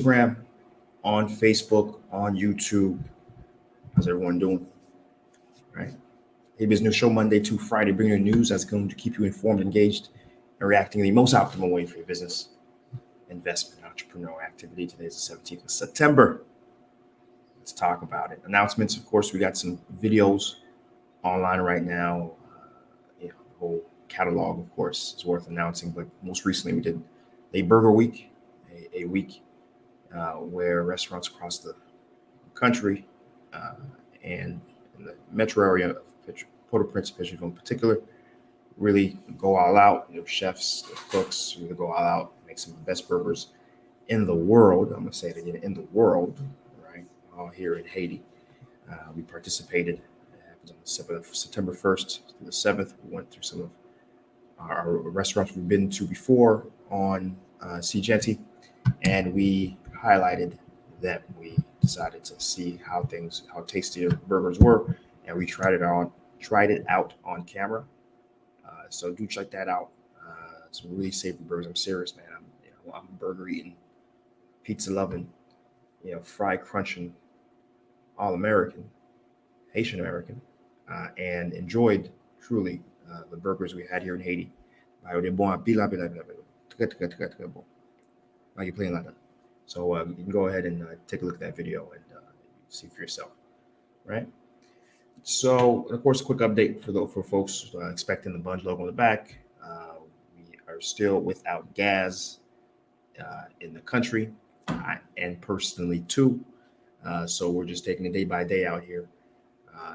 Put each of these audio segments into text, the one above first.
Instagram, on Facebook, on YouTube. How's everyone doing? Right. AB's new show Monday to Friday, bringing you news that's going to keep you informed, engaged, and reacting in the most optimal way for your business, investment, entrepreneurial activity. Today is the 17th of September. Let's talk about it. Announcements, of course, we got some videos online right now. The whole catalog, of course, is worth announcing. But most recently, we did a burger week, a week where restaurants across the country uh, and in the metro area of Port-au-Prince, Petionville in particular, really go all out. Chefs, the cooks really go all out, make some of the best burgers in the world. I'm gonna say it again, in the world, right? All here in Haiti. We participated. It happens on September 1st to the 7th. We went through some of our restaurants we've been to before on Seejeanty, and we highlighted that we decided to see how tasty the burgers were, and we tried it out on camera. So do check that out. Some really savory burgers. I'm serious, man. I'm burger eating, pizza loving, fry crunching, all American, Haitian American, and enjoyed truly the burgers we had here in Haiti. Like you're playing like that. So you can go ahead and take a look at that video and see for yourself, right? So, of course, a quick update for folks expecting the Bunge logo on the back. We are still without gas in the country, and personally too. So we're just taking it day by day out here,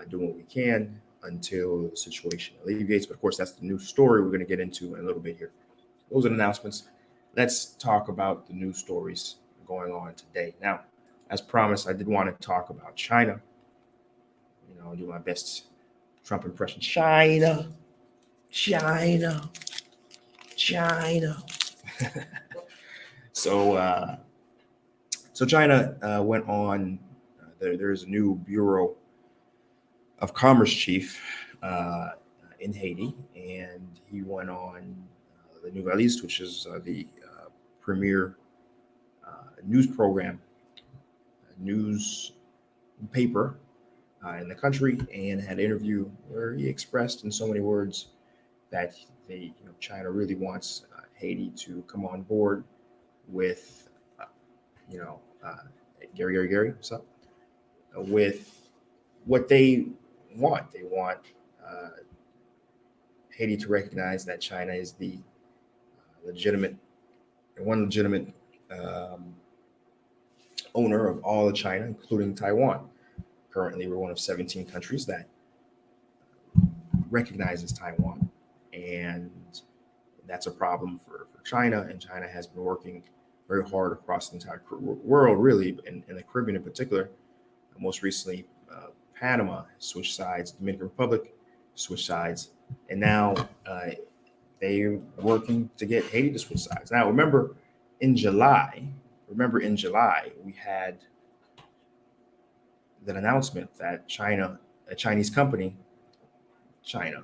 doing what we can until the situation alleviates. But of course, that's the news story we're going to get into in a little bit here. Those are the announcements. Let's talk about the news stories going on today. Now, as promised, I did want to talk about China. I'll do my best Trump impression. China, China, China. so, so China went on. There's a new Bureau of Commerce chief in Haiti, and he went on the Nouvelliste, which is the premier news program, news paper in the country, and had an interview where he expressed in so many words that China really wants Haiti to come on board with, you know, uh, Gary, what's up? With what they want. They want Haiti to recognize that China is the legitimate um, owner of all of China, including Taiwan. Currently, we're one of 17 countries that recognizes Taiwan, and that's a problem for China. And China has been working very hard across the entire world, really, in the Caribbean in particular. Most recently, Panama switched sides, Dominican Republic switched sides, and now they're working to get Haiti to switch sides. Now, in July, we had that announcement that a Chinese company, China,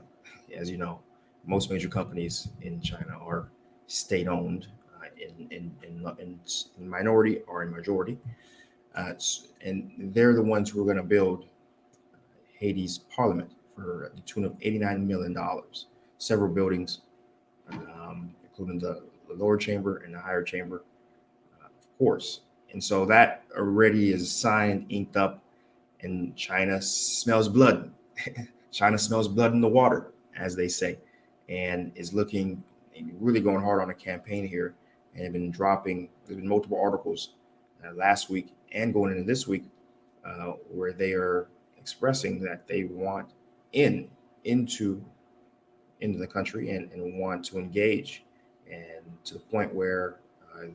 as you know, most major companies in China are state-owned, in minority or in majority, and they're the ones who are going to build Haiti's parliament for the tune of $89 million. Several buildings, including the lower chamber and the higher chamber, of course. And so that already is signed, inked up, and China smells blood. China smells blood in the water, as they say, and is looking really going hard on a campaign here, and have been dropping. There's been multiple articles last week and going into this week where they are expressing that they want into the country and want to engage, and to the point where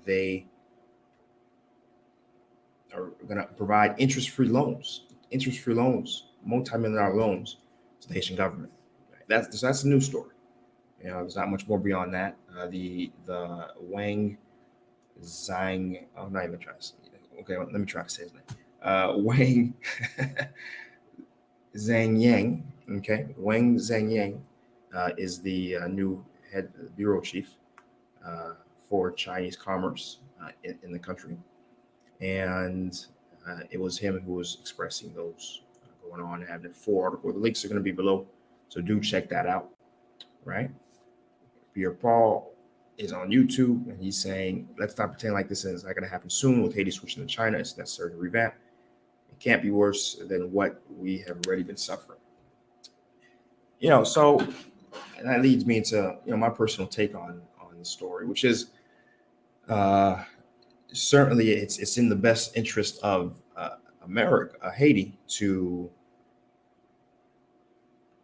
they are going to provide interest-free loans, multi-million-dollar loans to the Haitian government. That's a news story. There's not much more beyond that. The Wang Zhang. Oh, I'm not even trying to say. Okay, let me try to say his name. Wang Zhangyang. Okay, Wang Zhangyang is the new head bureau chief for Chinese commerce in the country. and it was him who was expressing those going on. And having a full article. The links are going to be below, so do check that out. Right, Pierre Paul is on YouTube, and he's saying, "Let's not pretend like this is not going to happen soon. With Haiti switching to China, it's necessary to revamp. It can't be worse than what we have already been suffering." So and that leads me into my personal take on the story, which is uh, certainly it's in the best interest of America, Haiti, to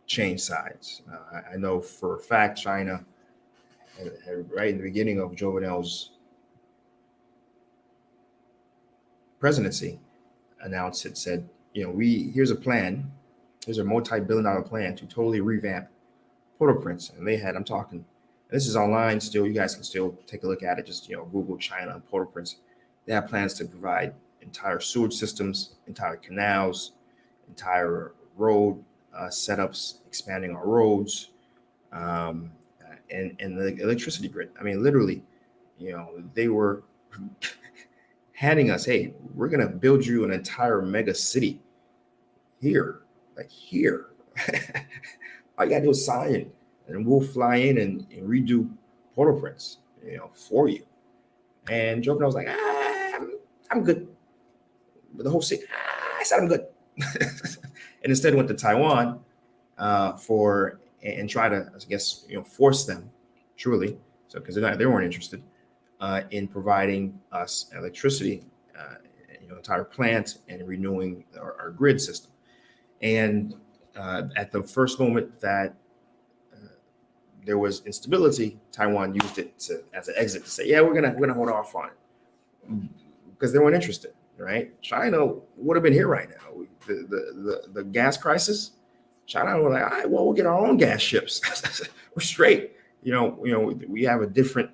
change sides. I know for a fact China, right in the beginning of Jovenel's presidency, announced it, said, here's a plan, here's a multi-billion-dollar plan to totally revamp Port-au-Prince. And they had, I'm talking, this is online still, you guys can still take a look at it, just Google China and Port-au-Prince. They have plans to provide entire sewage systems, entire canals, entire road setups, expanding our roads, um, and the electricity grid. I mean, literally, they were handing us, hey, we're gonna build you an entire mega city here, like here. All you gotta do is sign it, and we'll fly in and redo Port-au-Prince, for you. And Joker was like, I'm good. But the whole city, I said I'm good. And instead went to Taiwan for and try to, I guess, force them, truly, so because they weren't interested in providing us electricity, entire plant, and renewing our grid system. And at the first moment that there was instability, Taiwan used it as an exit to say, yeah, we're gonna hold off on it because they weren't interested. Right? China would have been here right now. The gas crisis, China were like, all right, well, we'll get our own gas ships. We're straight. We have a different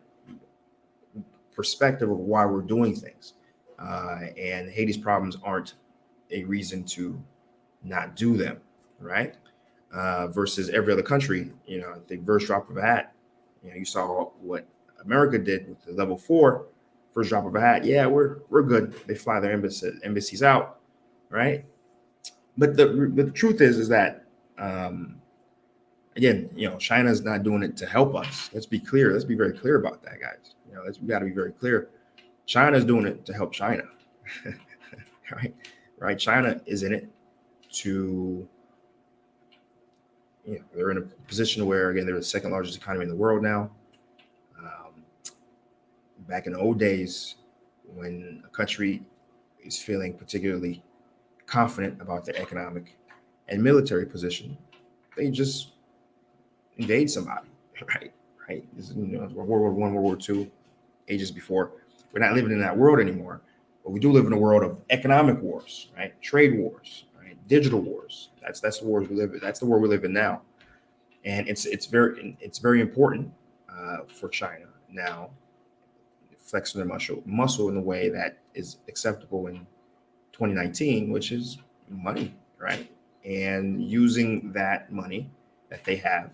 perspective of why we're doing things, and Haiti's problems aren't a reason to not do them, right? Versus every other country, the first drop of a hat. You saw what America did with the level 4, first drop of a hat. Yeah, we're good. They fly their embassies out, right? But the truth is that again, China's not doing it to help us. Let's be clear. Let's be very clear about that, guys. We got to be very clear. China's doing it to help China, right? Right. China is in it to, they're in a position where, again, they're the second largest economy in the world now. Back in the old days, when a country is feeling particularly confident about their economic and military position, they just invade somebody, right? Right. This is, World War I, World War II, ages before. We're not living in that world anymore, but we do live in a world of economic wars, right? Trade wars, right? Digital wars. That's the wars we live in. That's the world we live in now, and it's very important for China now, flexing their muscle in a way that is acceptable in 2019, which is money, right? And using that money that they have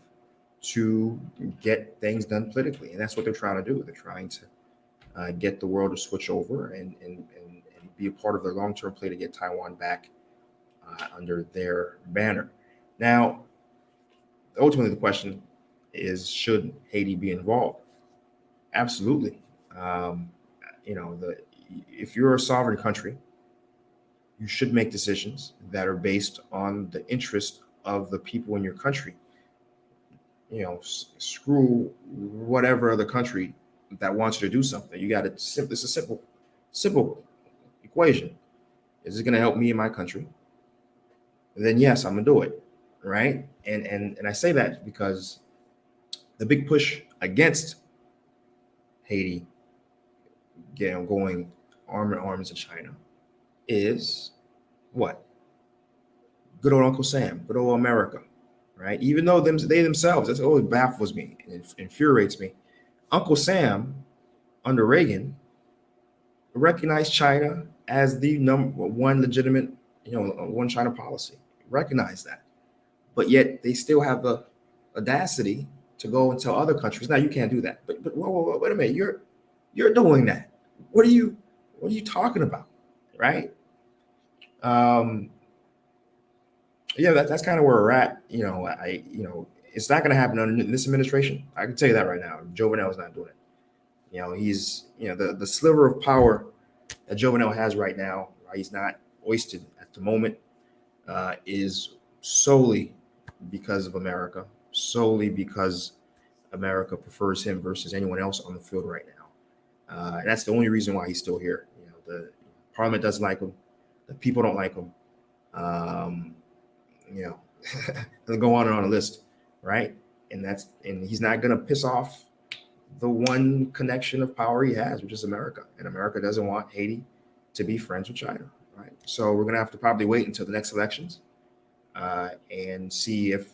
to get things done politically. And that's what they're trying to do. They're trying to get the world to switch over and be a part of their long-term play to get Taiwan back under their banner. Now, ultimately, the question is, should Haiti be involved? Absolutely. If you're a sovereign country, you should make decisions that are based on the interest of the people in your country. Screw whatever other country that wants you to do something. You got to it's a simple equation. Is it going to help me in my country? And then yes, I'm gonna do it, right? And I say that because the big push against Haiti, going arm in arms to China, is what? Good old Uncle Sam, good old America, right? Even though they themselves, that's always baffles me and infuriates me. Uncle Sam, under Reagan, recognized China as the number one legitimate, one China policy. Recognize that, but yet they still have the audacity to go and tell other countries, "Now you can't do that." But whoa, wait a minute, you're doing that. What are you talking about? right? Um, yeah, that's kind of where we're at. It's not going to happen under this administration. I can tell you that right now. Jovenel is not doing it. He's the sliver of power that Jovenel has right now. Right? He's not wasted at the moment. Is solely because of America, solely because America prefers him versus anyone else on the field right now. And that's the only reason why he's still here. The Parliament doesn't like him, the people don't like him. Um, you know, They'll go on and on a list, right? And he's not going to piss off the one connection of power he has, which is America. And America doesn't want Haiti to be friends with China, right? So we're going to have to probably wait until the next elections and see if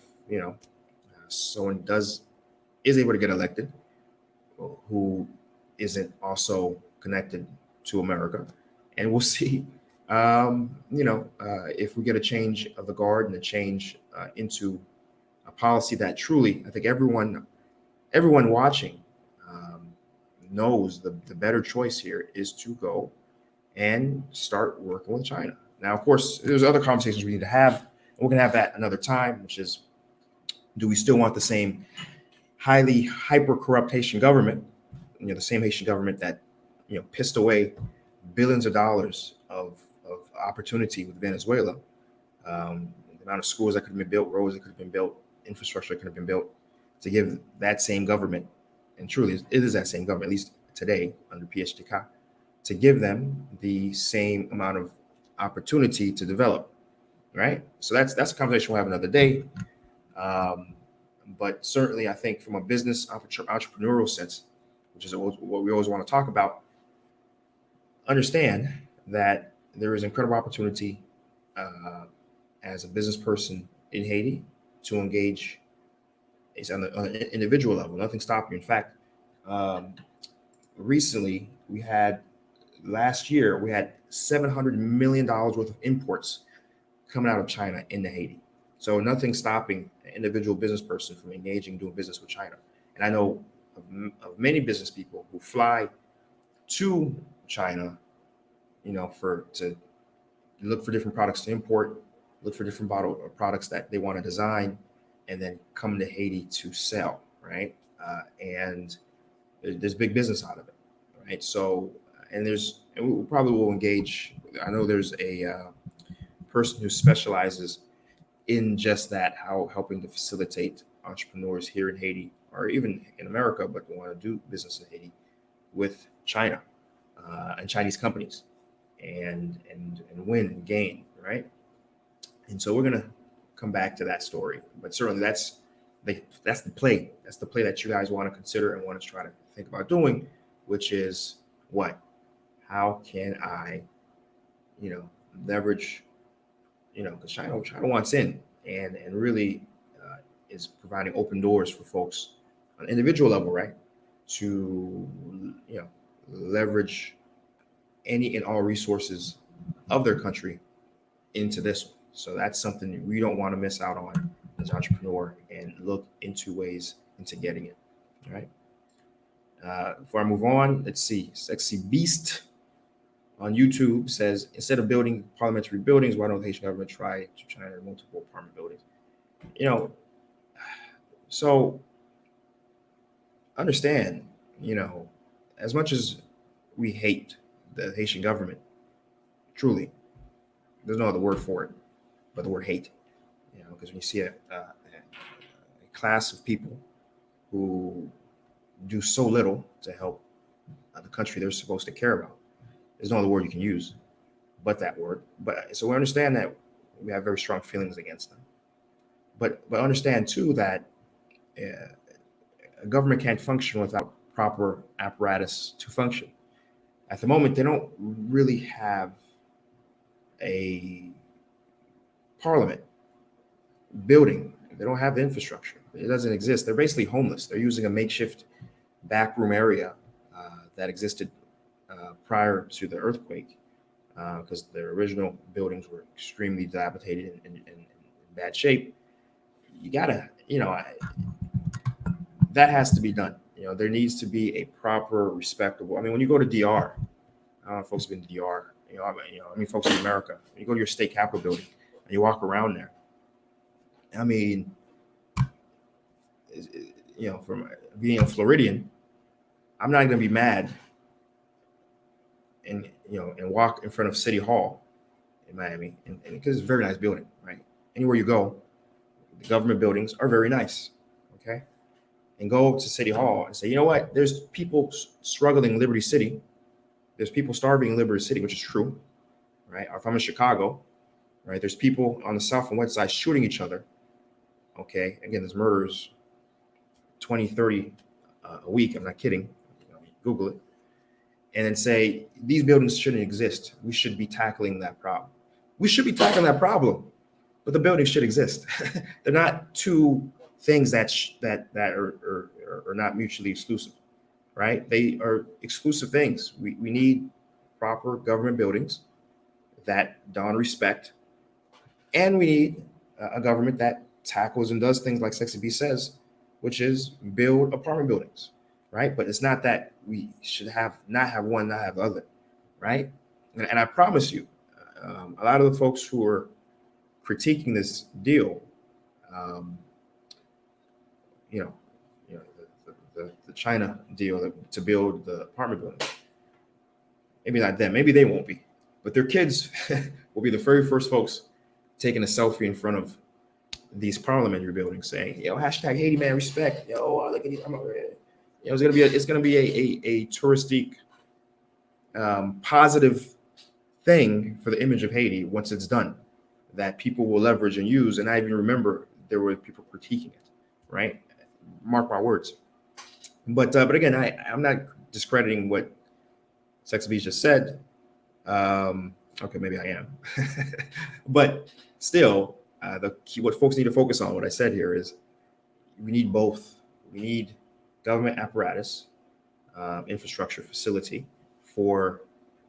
someone is able to get elected who isn't also connected to America, and we'll see. If we get a change of the guard and a change into a policy that truly, I think everyone watching knows the better choice here is to go and start working with China. Now, of course, there's other conversations we need to have, and we're gonna have that another time, which is, do we still want the same highly hyper corrupt Haitian government, the same Haitian government that pissed away billions of dollars of opportunity with Venezuela, the amount of schools that could have been built, roads that could have been built, infrastructure that could have been built, to give that same government, and truly it is that same government, at least today under PHTK, to give them the same amount of opportunity to develop, right? So that's a conversation we'll have another day. But certainly, I think from a business entrepreneurial sense, which is what we always want to talk about, understand that there is incredible opportunity as a business person in Haiti to engage. It's on an individual level. Nothing stopping you. In fact, recently last year we had $700 million worth of imports coming out of China into Haiti. So nothing stopping an individual business person from engaging doing business with China. And I know of many business people who fly to China, to look for different products to import, look for different products that they want to design, and then come to Haiti to sell, right? And there's big business out of it, right? So, and we probably will engage. I know there's a person who specializes in just that, how helping to facilitate entrepreneurs here in Haiti or even in America, but want to do business in Haiti with China and Chinese companies and win and gain, right? And so we're gonna come back to that story, but certainly that's the play. That's the play that you guys want to consider and want to try to think about doing, which is what? How can I, leverage, because China wants in and really is providing open doors for folks on an individual level, right? To leverage any and all resources of their country into this one. So that's something we don't want to miss out on as an entrepreneur and look into ways into getting it. All right. Before I move on, let's see. Sexy Beast on YouTube says, instead of building parliamentary buildings, why don't the Haitian government try to China multiple apartment buildings? So understand, as much as we hate the Haitian government, truly, there's no other word for it but the word hate. Because when you see a class of people who do so little to help the country they're supposed to care about, there's no other word you can use but that word. But so we understand that we have very strong feelings against them. But understand too that a government can't function without proper apparatus to function. At the moment, they don't really have a parliament building. They don't have the infrastructure. It doesn't exist. They're basically homeless. They're using a makeshift backroom area that existed prior to the earthquake, because their original buildings were extremely dilapidated and in bad shape. You gotta, that has to be done. There needs to be a proper, respectable. I mean, when you go to DR, I don't know if folks have been to DR I mean, folks in America, you go to your state capitol building and you walk around there. I mean, from being a Floridian, I'm not going to be mad and walk in front of City Hall in Miami, and because it's a very nice building, right? Anywhere you go, the government buildings are very nice, okay? And go to City Hall and say, you know what? There's people struggling in Liberty City. There's people starving in Liberty City, which is true, right? Or if I'm in Chicago, right? There's people on the south and west side shooting each other, okay? Again, there's murders 20, 30 a week. I'm not kidding. Google it. And then say, these buildings shouldn't exist. We should be tackling that problem. We should be tackling that problem, but the buildings should exist. They're not two things that are not mutually exclusive, right? They are exclusive things. We need proper government buildings that don respect, and we need a government that tackles and does things like Sexy B says, which is build apartment buildings, right? But it's not that we should not have one, not have the other, right? And I promise you, a lot of the folks who are critiquing this deal, you know, the China deal to build the apartment building, maybe not them, maybe they won't be, but their kids will be the very first folks taking a selfie in front of these parliamentary buildings saying, yo, hashtag Haiti man respect. Yo, look at these. It's gonna be a touristic positive thing for the image of Haiti once it's done, that people will leverage and use. And I even remember there were people critiquing it, right? Mark my words. But again, I'm not discrediting what Sex Beach just said. Okay, maybe I am. But still, the key, what folks need to focus on, what I said here is we need both. We need government apparatus, infrastructure, facility for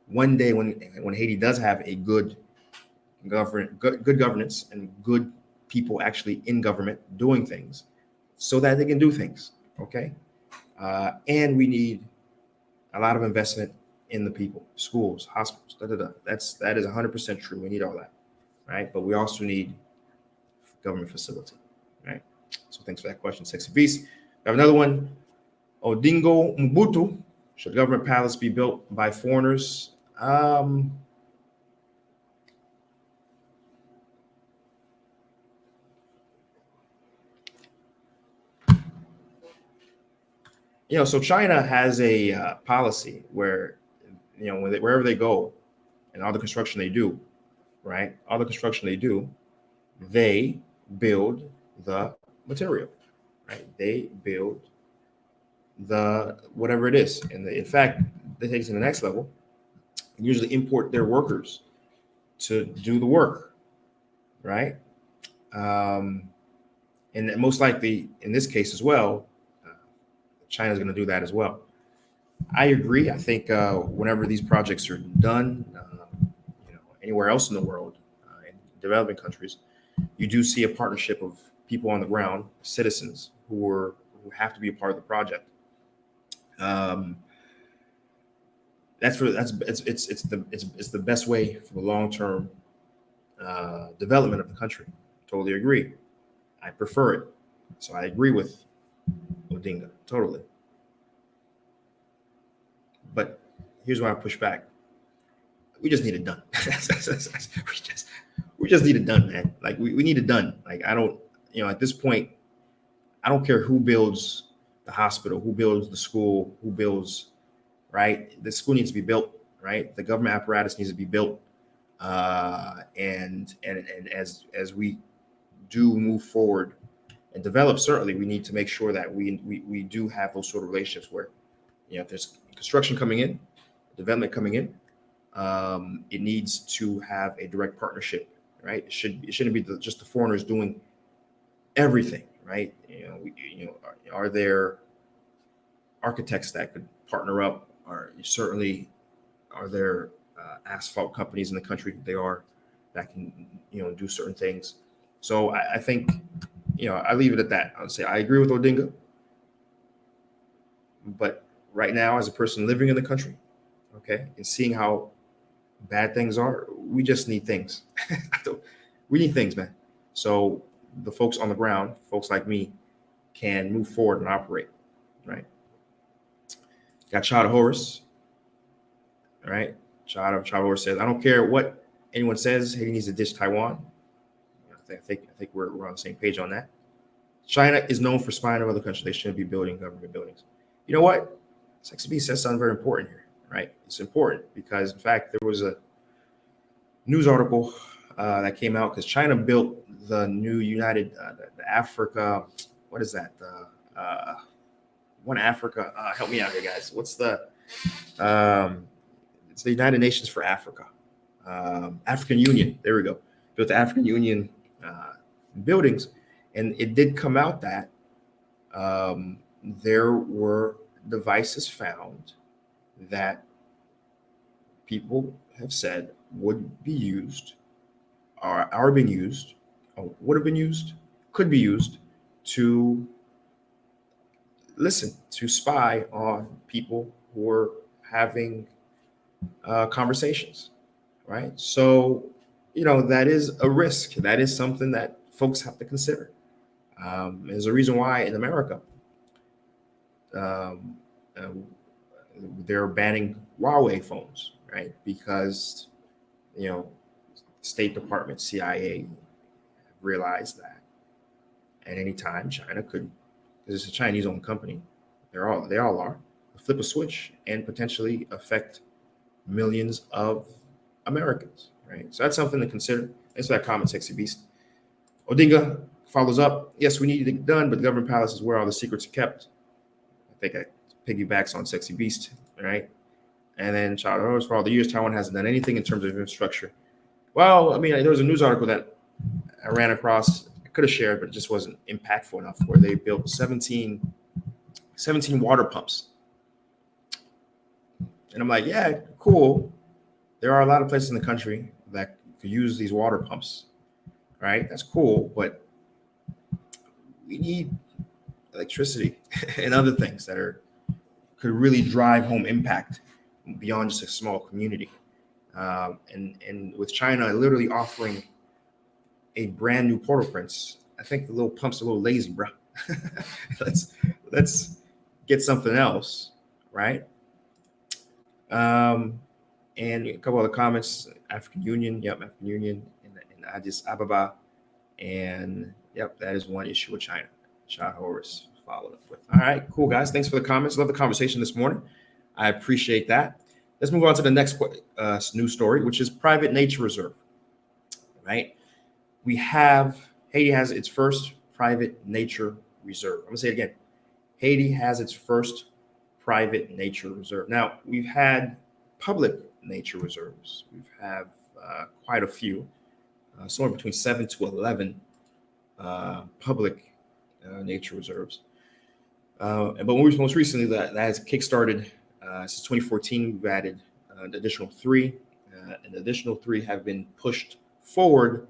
one day when Haiti does have a good governance and good people actually in government doing things so that they can do things, okay? And we need a lot of investment in the people, schools, hospitals, that is 100% true. We need all that, right? But we also need government facility, right? So thanks for that question, Sexy Beast. We have another one. Odingo Mbutu, should government palace be built by foreigners? So China has a policy where, wherever they go and all the construction they do, right? All the construction they do, they build the material, right? They build the whatever it is. And in fact, they take it to the next level and usually import their workers to do the work, right? And most likely in this case as well, China's going to do that as well. I agree. I think whenever these projects are done, anywhere else in the world, in developing countries, you do see a partnership of people on the ground, citizens who have to be a part of the project. It's the best way for the long-term development of the country. Totally agree. I prefer it. So I agree with Odinga, totally. But here's why I push back. We just need it done. we just need it done, man. Like we need it done. Like I don't, at this point, I don't care who builds the hospital, who builds the school, who builds, right? The school needs to be built, right? The government apparatus needs to be built. And as we do move forward and develop, certainly we need to make sure that we do have those sort of relationships where, if there's construction coming in, development coming in, it needs to have a direct partnership, right? It shouldn't be just the foreigners doing everything, right? Are there architects that could partner up? Or certainly, are there asphalt companies in the country that can do certain things? So I think I leave it at that. I'll say I agree with Odinga, but right now, as a person living in the country, okay, and seeing how bad things are. We just need things. We need things, man. So the folks on the ground, folks like me, can move forward and operate, right? Got Chad Horus, right? Chad Horus says, I don't care what anyone says, Haiti needs to ditch Taiwan. I think we're on the same page on that. China is known for spying on other countries. They shouldn't be building government buildings. You know what? Sexy B says something very important here, right? It's important because, in fact, there was a news article that came out because China built the new United, the Africa, what is that? One Africa, help me out here, guys. What's it's the United Nations for Africa. African Union, there we go. Built the African Union buildings. And it did come out that there were devices found that people have said would be used, are being used, or would have been used, could be used to listen, to spy on people who are having conversations, right? So, that is a risk. That is something that folks have to consider. There's a reason why in America um, uh, they're banning Huawei phones, right? Because you know, State Department, CIA realized that at any time China could, because it's a Chinese-owned company, they all are, flip a switch and potentially affect millions of Americans, right? So that's something to consider. Thanks for that comment, Sexy Beast. Odinga follows up. Yes, we need to get done, but the government palace is where all the secrets are kept. I think I piggybacks on Sexy Beast, right? And then Child Rose, for all the years, Taiwan hasn't done anything in terms of infrastructure. Well, I mean, there was a news article that I ran across, I could have shared, but it just wasn't impactful enough, where they built 17 water pumps. And I'm like, yeah, cool. There are a lot of places in the country that could use these water pumps, right? That's cool, but we need electricity and other things that could really drive home impact beyond just a small community. And with China literally offering a brand new Port-au-Prince, I think the little pump's a little lazy, bro. let's get something else, right? And a couple other comments. African Union, yep, African Union in Addis Ababa, and yep, that is one issue with China. Shah Horus followed up with. All right, cool guys. Thanks for the comments. Love the conversation this morning. I appreciate that. Let's move on to the next news story, which is private nature reserve. Right, Haiti has its first private nature reserve. I'm gonna say it again. Haiti has its first private nature reserve. Now we've had public nature reserves. We've had quite a few, somewhere between 7 to 11 public nature reserves. But most recently, that has kickstarted since 2014. We've added an additional 3, and the additional 3 have been pushed forward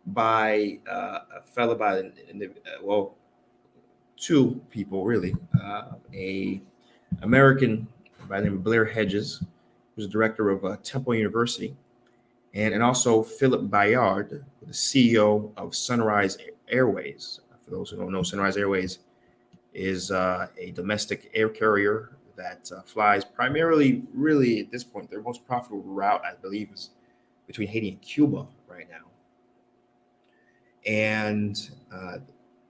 by a fellow well, 2 people really, a American by the name of Blair Hedges, who's the director of Temple University, and also Philip Bayard, the CEO of Sunrise Airways. For those who don't know, Sunrise Airways is a domestic air carrier that flies primarily, really at this point, their most profitable route, I believe, is between Haiti and Cuba right now. And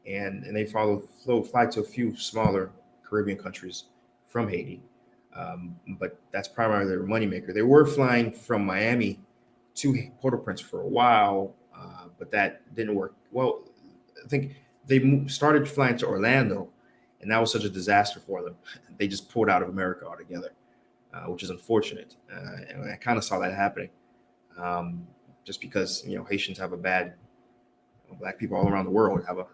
they fly to a few smaller Caribbean countries from Haiti, but that's primarily their moneymaker. They were flying from Miami to Port-au-Prince for a while, but that didn't work. Well, I think they started flying to Orlando, and that was such a disaster for them. They just pulled out of America altogether, which is unfortunate. And I kind of saw that happening, just because Haitians have Black people all around the world have a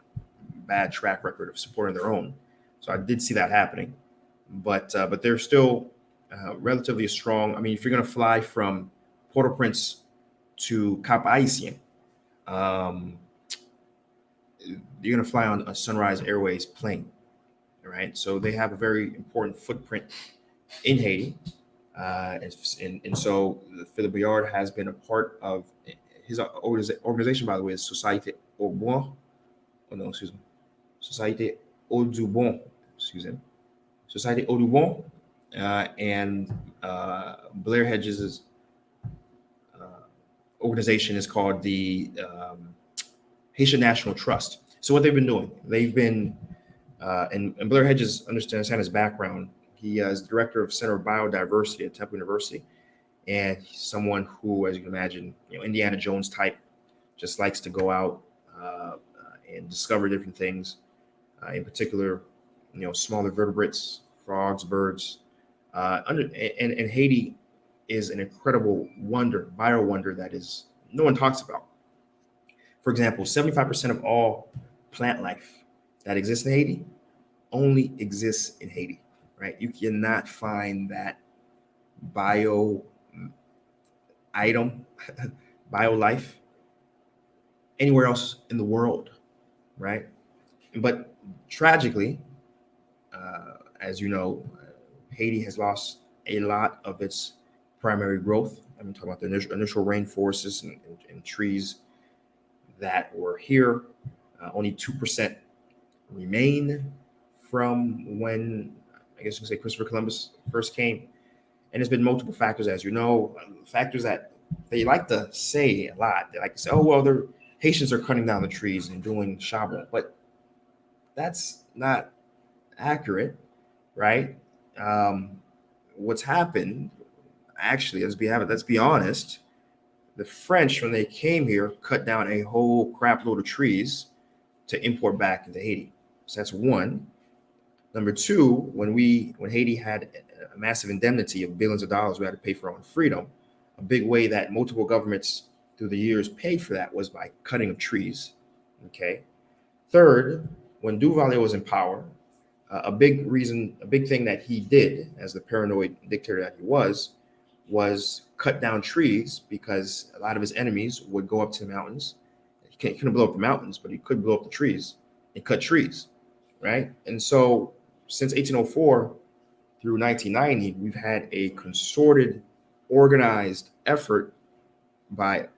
bad track record of supporting their own. So I did see that happening, but they're still relatively strong. I mean, if you're going to fly from Port-au-Prince to Cap Haitien, you're going to fly on a Sunrise Airways plane, right? So they have a very important footprint in Haiti. And so Philip Boyard has been a part of his organization, by the way, is Société au Bon. Oh no, excuse me. Société au du Bon. Excuse me. Société au du Bon. And Blair Hedges' organization is called the Haitian National Trust. So what they've been doing, they've been, and Blair Hedges understands his background. He is director of Center of Biodiversity at Temple University, and he's someone who, as you can imagine, Indiana Jones type, just likes to go out and discover different things, in particular, smaller vertebrates, frogs, birds. And Haiti is an incredible wonder, bio wonder that is no one talks about. For example, 75% of all plant life that exists in Haiti only exists in Haiti, right? You cannot find that bio item, bio life anywhere else in the world, right? But tragically, as you know, Haiti has lost a lot of its primary growth. I'm talking about the initial rainforests and trees that were here. Only 2% remain from when, I guess you can say, Christopher Columbus first came. And there's been multiple factors, as you know, factors that they like to say a lot. They like to say, oh, well, the Haitians are cutting down the trees and doing charbon. But that's not accurate, right? What's happened, actually, let's be honest, the French, when they came here, cut down a whole crap load of trees to import back into Haiti. So that's one. Number two, when Haiti had a massive indemnity of billions of dollars we had to pay for our own freedom, a big way that multiple governments through the years paid for that was by cutting of trees. Okay. Third, when Duvalier was in power, a big thing that he did as the paranoid dictator that he was cut down trees, because a lot of his enemies would go up to the mountains. He couldn't blow up the mountains, but he could blow up the trees and cut trees, right? And so since 1804 through 1990, we've had a concerted, organized effort by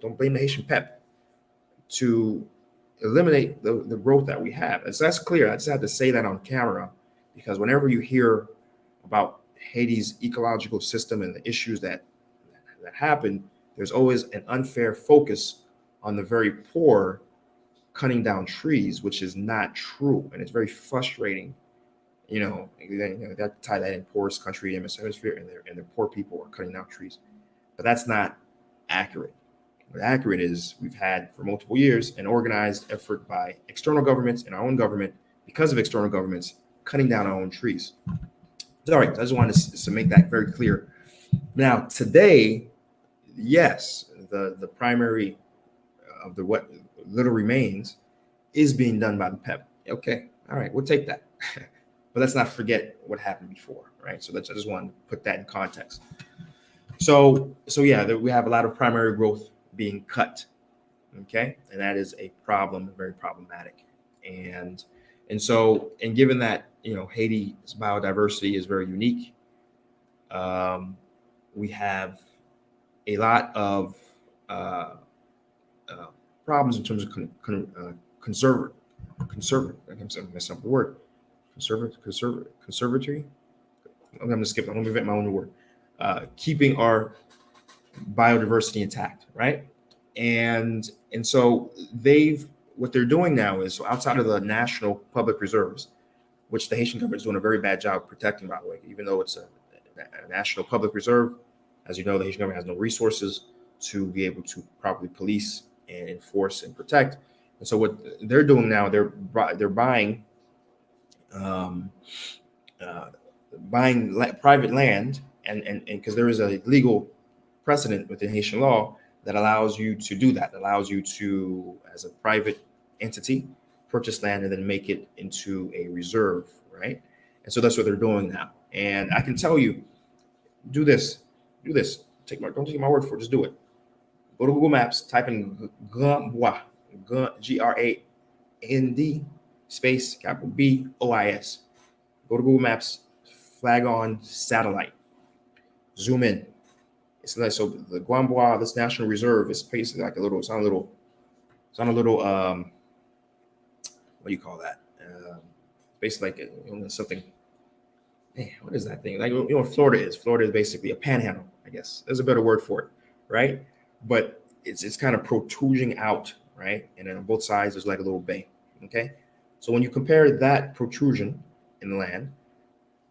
don't blame the Haitian PEP, to eliminate the growth that we have. And so that's clear. I just have to say that on camera, because whenever you hear about Haiti's ecological system and the issues that happen, there's always an unfair focus on the very poor cutting down trees, which is not true. And it's very frustrating. That tie that in poorest country in the hemisphere, and the poor people are cutting down trees. But that's not accurate. What accurate is, we've had for multiple years an organized effort by external governments and our own government, because of external governments, cutting down our own trees. All right, I just wanted to make that very clear. Now, today, yes, the primary of the what little remains is being done by the PEP. Okay, all right, we'll take that. But let's not forget what happened before, right? So I just want to put that in context. So yeah, we have a lot of primary growth being cut, okay, and that is a problem, very problematic. And given that Haiti's biodiversity is very unique, we have a lot of problems in terms of conservatory. I'm messing up the word. Conservatory. I'm going to skip. I'm going to invent my own word. Keeping our biodiversity intact, right? And so what they're doing now is, so outside of the national public reserves, which the Haitian government is doing a very bad job protecting, by the way, even though it's a national public reserve. As you know, the Haitian government has no resources to be able to properly police and enforce and protect. And so what they're doing now, they're buying private land, and because there is a legal precedent within Haitian law that allows you to do that, allows you to, as a private entity, purchase land and then make it into a reserve, right? And so that's what they're doing now. And I can tell you, do this. Don't take my word for it, just do it. Go to Google Maps, type in Grandbois, Grand space, capital BOIS. Go to Google Maps, flag on satellite. Zoom in. It's like, so the Guambois, this national reserve, is basically like a little. It's on a little. What do you call that? Basically like something. Man, what is that thing? Like what Florida is. Florida is basically a panhandle, I guess. There's a better word for it, right? But it's kind of protruding out, right? And then on both sides there's like a little bay. Okay, so when you compare that protrusion in the land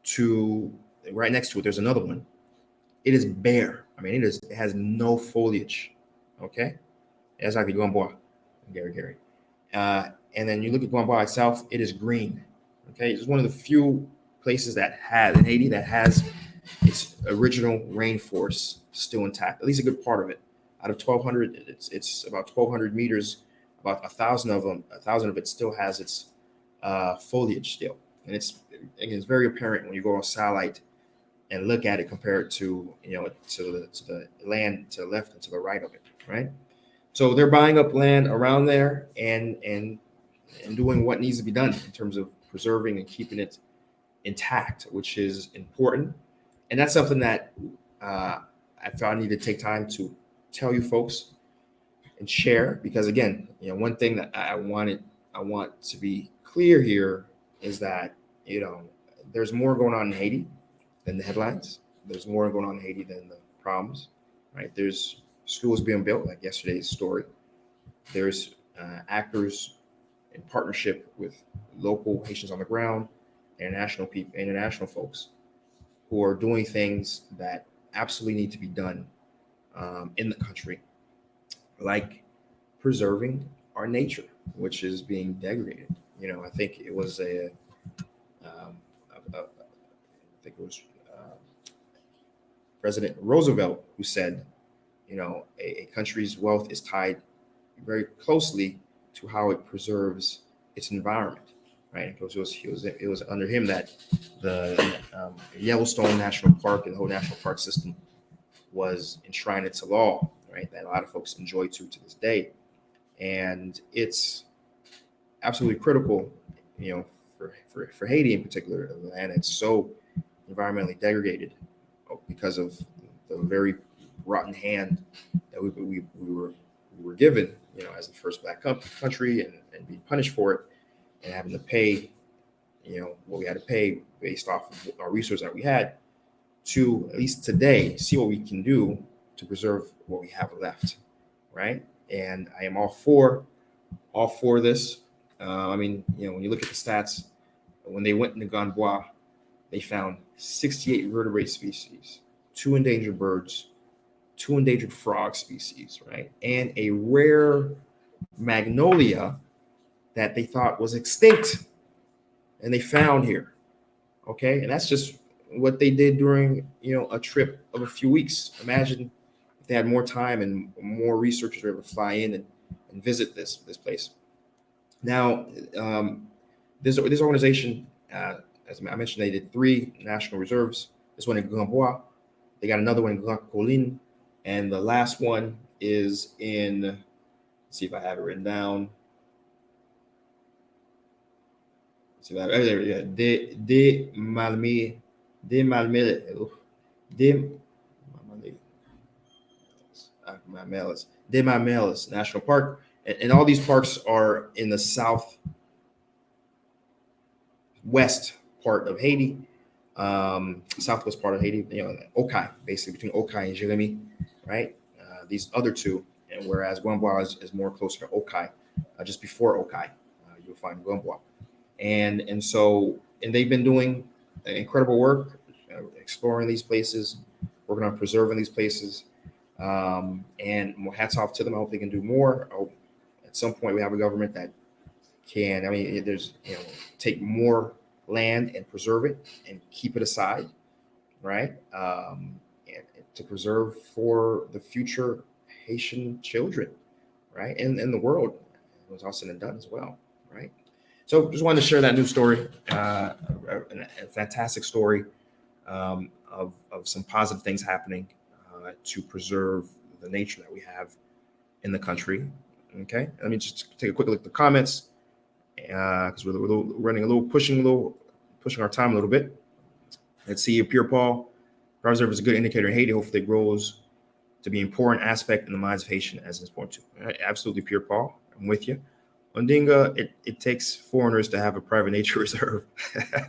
to right next to it, there's another one. It is bare. I mean, it has no foliage. Okay, that's like the Guambois, Gary. And then you look at Guambois itself, it is green. Okay, it's one of the few places that has in Haiti that has its original rainforest still intact, at least a good part of it. Out of 1,200, it's about 1,200 meters. About 1,000 of them, 1,000 of it still has its foliage still, and it's very apparent when you go on satellite and look at it compared to to the land to the left and to the right of it, right? So they're buying up land around there and doing what needs to be done in terms of preserving and keeping it intact, which is important. And that's something that I felt I need to take time to tell you folks and share, because again, one thing that I want to be clear here is that there's more going on in Haiti than the headlines. There's more going on in Haiti than the problems, right? There's schools being built, like yesterday's story. There's actors in partnership with local Haitians on the ground, international people, international folks who are doing things that absolutely need to be done in the country, like preserving our nature, which is being degraded. I think it was um, I think it was President Roosevelt who said, a country's wealth is tied very closely to how it preserves its environment, right? It was under him that the Yellowstone National Park and the whole national park system was enshrined into law, right? That a lot of folks enjoy to this day, and it's absolutely critical, for Haiti in particular, the land that's so environmentally degraded because of the very rotten hand that we were given, as the first black country, and being punished for it, and having to pay, what we had to pay based off of our resources that we had, to at least today see what we can do to preserve what we have left, right? And I am all for this. I mean, when you look at the stats, when they went into Ganbois, they found 68 vertebrate species, 2 endangered birds, 2 endangered frog species, right? And a rare magnolia that they thought was extinct, and they found here. Okay, and that's just what they did during a trip of a few weeks. Imagine if they had more time and more researchers were able to fly in and visit this place. Now, this organization, as I mentioned, they did 3 national reserves. This one in Gamboa. They got another one in Grand Colline, and the last one is in. Let's see if I have it written down. Let's see if I have it, there. Yeah, de Malme, de Malme, de Malmeles, de Malmeles National Park, and all these parks are in the southwest part of Haiti, southwest part of Haiti, Okai, basically between Okai and Jérémy, right? These other two, and whereas Guambois is more closer to Okai, just before Okai, you'll find Guambois, and they've been doing incredible work, exploring these places, working on preserving these places, and more hats off to them. I hope they can do more. I hope at some point we have a government that can, take more land and preserve it and keep it aside, right? And to preserve for the future Haitian children, right? And the world, it was all said and done as well, right? So just wanted to share that news story, a fantastic story, of some positive things happening to preserve the nature that we have in the country. Okay, let me just take a quick look at the comments, because we're running pushing our time a little bit. Let's see, Pierre Paul, Private reserve is a good indicator in Haiti. Hopefully it grows to be an important aspect in the minds of Haitian as it's important to. Absolutely, Pierre Paul. I'm with you. Ondinga, it takes foreigners to have a private nature reserve. I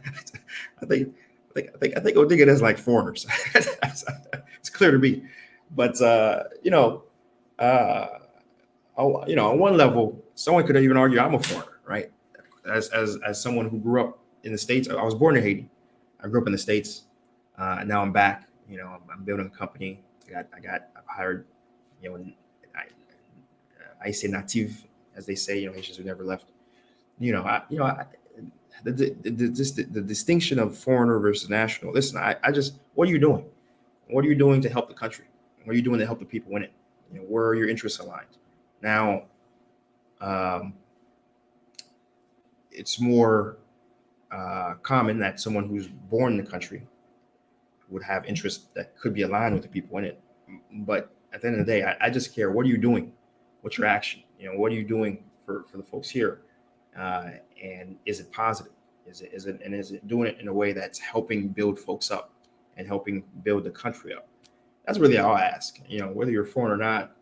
think Ondinga is like foreigners. It's clear to me. But uh, on one level, someone could even argue I'm a foreigner, right? As someone who grew up in the States, I was born in Haiti. I grew up in the States. And now I'm back. I'm building a company. I've hired, I say native, as they say, Haitians who never left. The distinction of foreigner versus national. Listen, what are you doing? What are you doing to help the country? What are you doing to help the people in it? Where are your interests aligned? Now, it's more common that someone who's born in the country would have interests that could be aligned with the people in it. But at the end of the day, I just care. What are you doing? What's your action? What are you doing for the folks here? And is it positive? Is it doing it in a way that's helping build folks up and helping build the country up? That's really all I ask. Whether you're foreign or not,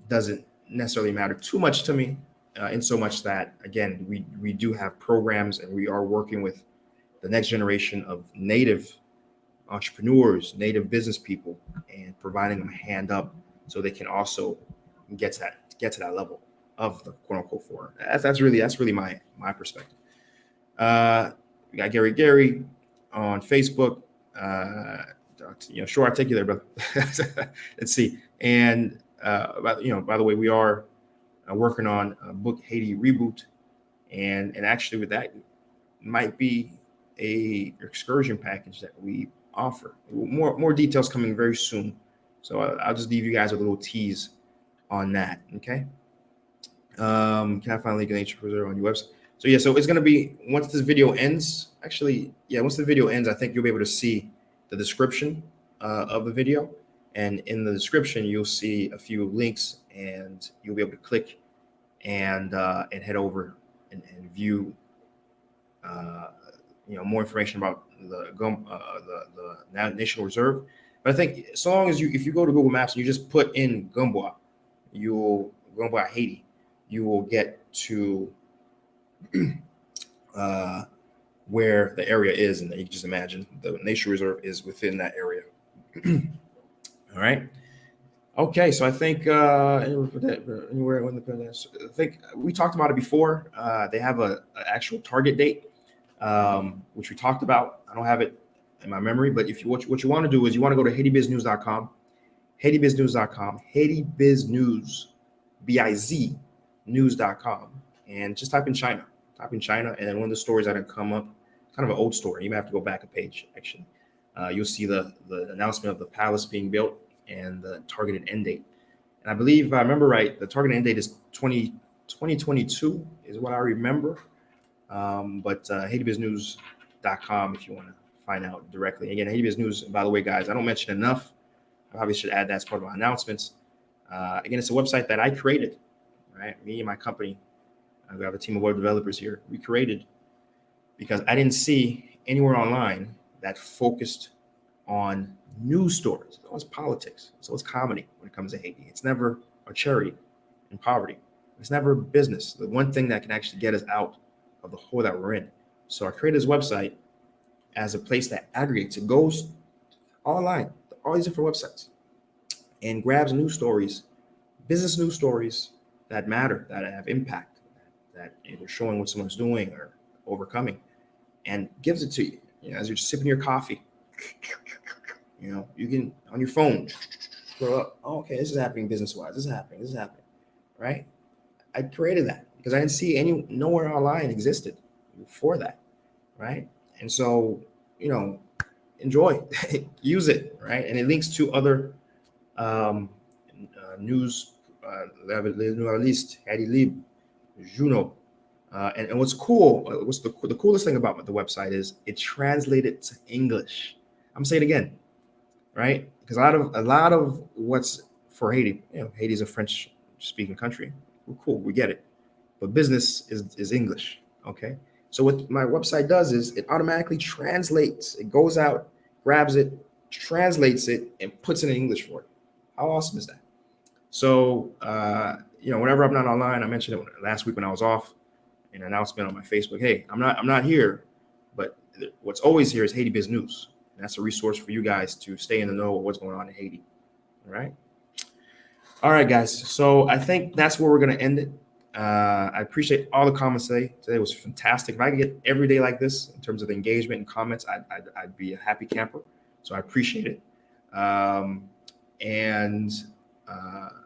doesn't necessarily matter too much to me. In so much that, again, we do have programs and we are working with the next generation of native entrepreneurs, native business people, and providing them a hand up so they can also get to that level of the quote unquote foreigner. That's really my perspective. We got Gary on Facebook. Sure, I'll take you there, brother. Let's see. And by the way, we are working on a book Haiti reboot, and actually with that might be a excursion package that we offer. More details coming very soon. So I'll just leave you guys with a little tease on that. Okay. Can I finally get nature preserve on your website? So yeah, so it's gonna be once this video ends. Actually, yeah, once the video ends, I think you'll be able to see the description of the video, and in the description you'll see a few links, and you'll be able to click and head over and view more information about the National Reserve. But I think so long as if you go to Google Maps and you just put in Gumboa Haiti, you will get to where the area is, and you can just imagine the Nature Reserve is within that area. All right. Okay, so I think anywhere when I think we talked about it before. They have an actual target date, which we talked about. I don't have it in my memory, but if what you want to do is you want to go to HaitiBizNews.com, HaitiBizNews, BIZ news.com, and just type in China, and then one of the stories that have come up, kind of an old story. You may have to go back a page actually. You'll see the announcement of the palace being built and the targeted end date. And I believe, if I remember right, the targeted end date is 2022 is what I remember. But HaitiBizNews.com if you want to find out directly. Again, HaitiBiz News, by the way, guys, I don't mention enough. I probably should add that as part of my announcements. Again, it's a website that I created, right? Me and my company. We have a team of web developers here. We created because I didn't see anywhere online that focused on news stories. It's always politics. It's always comedy when it comes to Haiti. It's never a charity in poverty. It's never business. The one thing that can actually get us out of the hole that we're in. So I created this website as a place that aggregates. It goes online, all these different websites, and grabs news stories, business news stories that matter, that have impact, that either showing what someone's doing or overcoming, and gives it to you. As you're sipping your coffee, you can on your phone scroll up. Oh, okay, this is happening business-wise. This is happening, right? I created that because I didn't see nowhere online existed for that, right? And so, enjoy, use it, right? And it links to other news, list, Haiti Lib, Juno. And what's cool, the coolest thing about the website is it translated to English. I'm saying it again, right? Because a lot of what's for Haiti, Haiti's a French-speaking country. We're cool, we get it, but business is English, okay? So what my website does is it automatically translates. It goes out, grabs it, translates it, and puts it in English for you. How awesome is that? So, whenever I'm not online, I mentioned it last week when I was off, an announcement on my Facebook. Hey, I'm not here, but what's always here is Haiti Biz News. And that's a resource for you guys to stay in the know of what's going on in Haiti. All right, guys. So I think that's where we're going to end it. I appreciate all the comments today. Today was fantastic. If I could get every day like this in terms of engagement and comments, I'd be a happy camper. So I appreciate it. And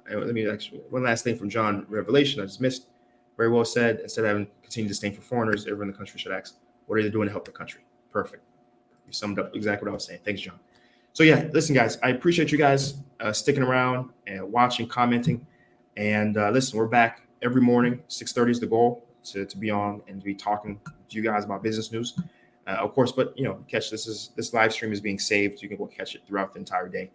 let me actually, one last thing from John Revelation I just missed. Very well said. Instead of having continued disdain for foreigners, everyone in the country should ask, what are they doing to help the country? Perfect. You summed up exactly what I was saying. Thanks, John. So yeah, listen, guys, I appreciate you guys sticking around and watching, commenting. And listen, we're back every morning. 6:30 is the goal to be on and to be talking to you guys about business news. Of course, but catch this live stream is being saved. You can go catch it throughout the entire day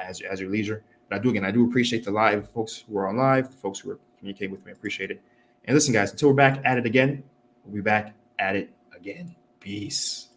as your leisure. But I do appreciate the live folks who are on live, the folks who are communicating with me. I appreciate it. And listen, guys, until we're back at it again, we'll be back at it again. Peace.